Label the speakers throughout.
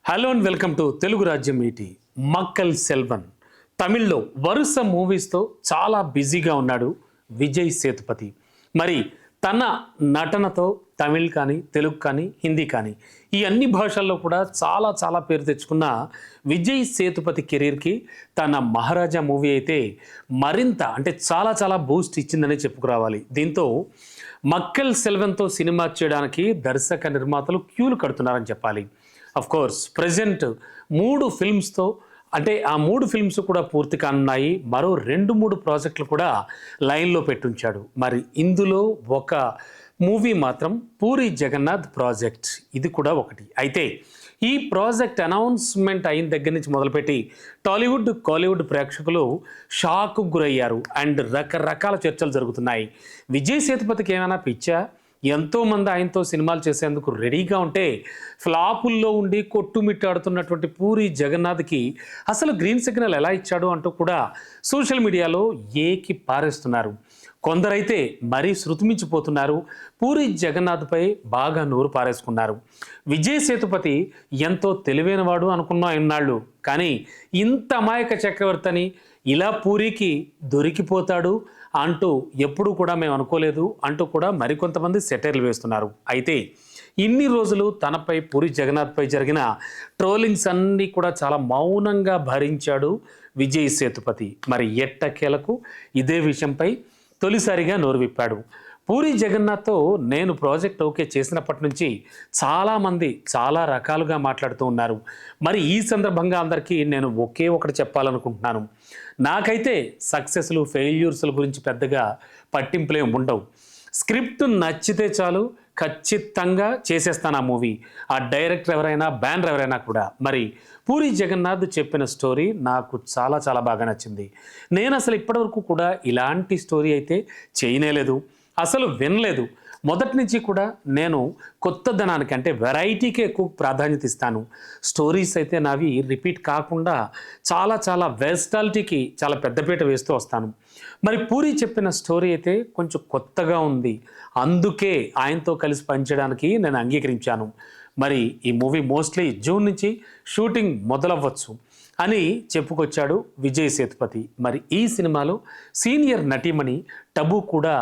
Speaker 1: Hello and welcome to Telugu రాజ్యం ఈటీ. మక్కల్ సెల్వన్ తమిళ్లో వరుస మూవీస్తో చాలా బిజీగా ఉన్నాడు విజయ్ సేతుపతి. మరి తన నటనతో తమిళ్ కానీ, తెలుగు కానీ, హిందీ కానీ ఈ అన్ని భాషల్లో కూడా చాలా చాలా పేరు తెచ్చుకున్న విజయ్ సేతుపతి కెరీర్కి తన మహారాజా మూవీ అయితే మరింత అంటే చాలా చాలా బూస్ట్ ఇచ్చిందని చెప్పుకురావాలి. దీంతో మక్కల్ సెల్వన్తో సినిమా చేయడానికి దర్శక నిర్మాతలు క్యూలు కడుతున్నారని చెప్పాలి. అఫ్ కోర్స్ ప్రజెంట్ 3 ఫిల్మ్స్తో అంటే ఆ 3 ఫిల్మ్స్ కూడా పూర్తి కానున్నాయి. మరో 2-3 ప్రాజెక్టులు కూడా లైన్లో పెట్టుంచాడు. మరి ఇందులో ఒక మూవీ మాత్రం పూరి జగన్నాథ్ ప్రాజెక్ట్, ఇది కూడా ఒకటి. అయితే ఈ ప్రాజెక్ట్ అనౌన్స్మెంట్ అయిన దగ్గర నుంచి మొదలుపెట్టి టాలీవుడ్, కాలీవుడ్ ప్రేక్షకులు షాక్కు గురయ్యారు అండ్ రకరకాల చర్చలు జరుగుతున్నాయి. విజయ్ సేతుపతికి ఏమైనా పిచ్చా? ఎంతోమంది ఆయనతో సినిమాలు చేసేందుకు రెడీగా ఉంటే ఫ్లాపుల్లో ఉండి కొట్టుమిట్టాడుతున్నటువంటి పూరి జగన్నాథ్కి అసలు గ్రీన్ సిగ్నల్ ఎలా ఇచ్చాడు అంటూ కూడా సోషల్ మీడియాలో ఏకి పారేస్తున్నారు. కొందరైతే మరీ శృతిమించిపోతున్నారు. పూరి జగన్నాథ్పై బాగా నోరు పారేసుకున్నారు. విజయ్ సేతుపతి ఎంతో తెలివైనవాడు అనుకున్నా ఇన్నాళ్ళు, కానీ ఇంత అమాయక చక్రవర్తి అని, ఇలా పూరికి దొరికిపోతాడు అంటూ ఎప్పుడు కూడా మేము అనుకోలేదు అంటూ కూడా మరికొంతమంది సెటైర్లు వేస్తున్నారు. అయితే ఇన్ని రోజులు తనపై పూరి జగన్నాథ్పై జరిగిన ట్రోలింగ్స్ అన్నీ కూడా చాలా మౌనంగా భరించాడు విజయ్ సేతుపతి. మరి ఎట్టకేలకు ఇదే విషయంపై తొలిసారిగా నోరు విప్పాడు. పూరి జగన్నాథ్తో నేను ప్రాజెక్ట్ ఓకే చేసినప్పటి నుంచి చాలామంది చాలా రకాలుగా మాట్లాడుతూ ఉన్నారు. మరి ఈ సందర్భంగా అందరికీ నేను ఒకే ఒకటి చెప్పాలనుకుంటున్నాను. నాకైతే సక్సెస్లు, ఫెయిల్యూర్స్ల గురించి పెద్దగా పట్టింపులే ఉండవు. స్క్రిప్ట్ నచ్చితే చాలు, ఖచ్చితంగా చేసేస్తాను ఆ మూవీ. ఆ డైరెక్టర్ ఎవరైనా, బ్యానర్ ఎవరైనా కూడా. మరి పూరి జగన్నాథ్ చెప్పిన స్టోరీ నాకు చాలా చాలా బాగా నచ్చింది. నేను అసలు ఇప్పటివరకు కూడా ఇలాంటి స్టోరీ అయితే చేయనేలేదు, అసలు వినలేదు. మొదటి నుంచి కూడా నేను కొత్తదనానికి అంటే వెరైటీకి ఎక్కువ ప్రాధాన్యత ఇస్తాను. స్టోరీస్ అయితే నావి రిపీట్ కాకుండా చాలా చాలా వెస్టాలిటీకి చాలా పెద్దపీట వేస్తూ వస్తాను. మరి పూరి చెప్పిన స్టోరీ అయితే కొంచెం కొత్తగా ఉంది, అందుకే ఆయనతో కలిసి పనిచేయడానికి నేను అంగీకరించాను. మరి ఈ మూవీ మోస్ట్లీ జూన్ నుంచి షూటింగ్ మొదలవ్వచ్చు అని చెప్పుకొచ్చాడు విజయ్ సేతుపతి. మరి ఈ సినిమాలో సీనియర్ నటీమణి టబు కూడా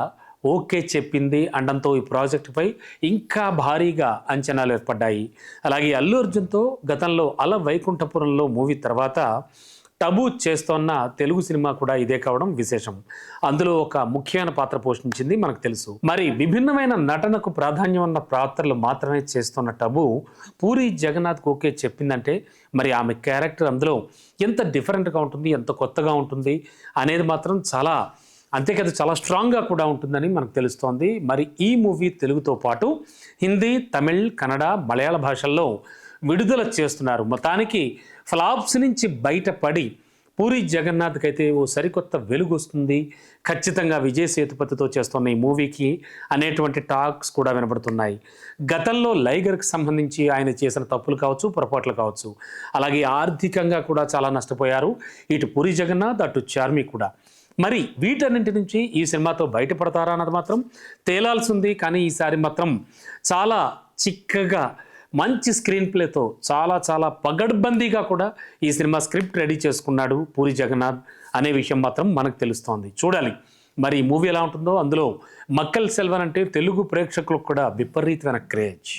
Speaker 1: ఓకే చెప్పింది అనడంతో ఈ ప్రాజెక్టుపై ఇంకా భారీగా అంచనాలు ఏర్పడ్డాయి. అలాగే అల్లు అర్జున్తో గతంలో అల వైకుంఠపురంలో మూవీ తర్వాత టబు చేస్తోన్న తెలుగు సినిమా కూడా ఇదే కావడం విశేషం. అందులో ఒక ముఖ్యమైన పాత్ర పోషించింది మనకు తెలుసు. మరి విభిన్నమైన నటనకు ప్రాధాన్యం ఉన్న పాత్రలు మాత్రమే చేస్తున్న టబు పూరి జగన్నాథ్కి ఓకే చెప్పిందంటే మరి ఆమె క్యారెక్టర్ అందులో ఎంత డిఫరెంట్గా ఉంటుంది, ఎంత కొత్తగా ఉంటుంది అనేది మాత్రం అంతేకాదు చాలా స్ట్రాంగ్గా కూడా ఉంటుందని మనకు తెలుస్తోంది. మరి ఈ మూవీ తెలుగుతో పాటు హిందీ, తమిళ్, కన్నడ, మలయాళ భాషల్లో విడుదల చేస్తున్నారు. మొత్తానికి ఫ్లాప్స్ నుంచి బయటపడి పూరి జగన్నాథ్కి అయితే ఓ సరికొత్త వెలుగు వస్తుంది ఖచ్చితంగా విజయ్ సేతుపతితో చేస్తున్న ఈ మూవీకి అనేటువంటి టాక్స్ కూడా వినబడుతున్నాయి. గతంలో లైగర్కి సంబంధించి ఆయన చేసిన తప్పులు కావచ్చు, పొరపాట్లు కావచ్చు, అలాగే ఆర్థికంగా కూడా చాలా నష్టపోయారు ఇటు పూరి జగన్నాథ్, అటు చార్మి కూడా. మరి వీటన్నింటి నుంచి ఈ సినిమాతో బయటపడతారా అన్నది మాత్రం తేలాల్సి ఉంది. కానీ ఈసారి మాత్రం చాలా చిక్కగా మంచి స్క్రీన్ ప్లేతో చాలా చాలా పగడ్బందీగా కూడా ఈ సినిమా స్క్రిప్ట్ రెడీ చేసుకున్నాడు పూరి జగన్నాథ్ అనే విషయం మాత్రం మనకు తెలుస్తోంది. చూడాలి మరి ఈ మూవీ ఎలా ఉంటుందో. అందులో మక్కల్ సెల్వన్ అంటే తెలుగు ప్రేక్షకులకు కూడా విపరీతమైన క్రేజ్.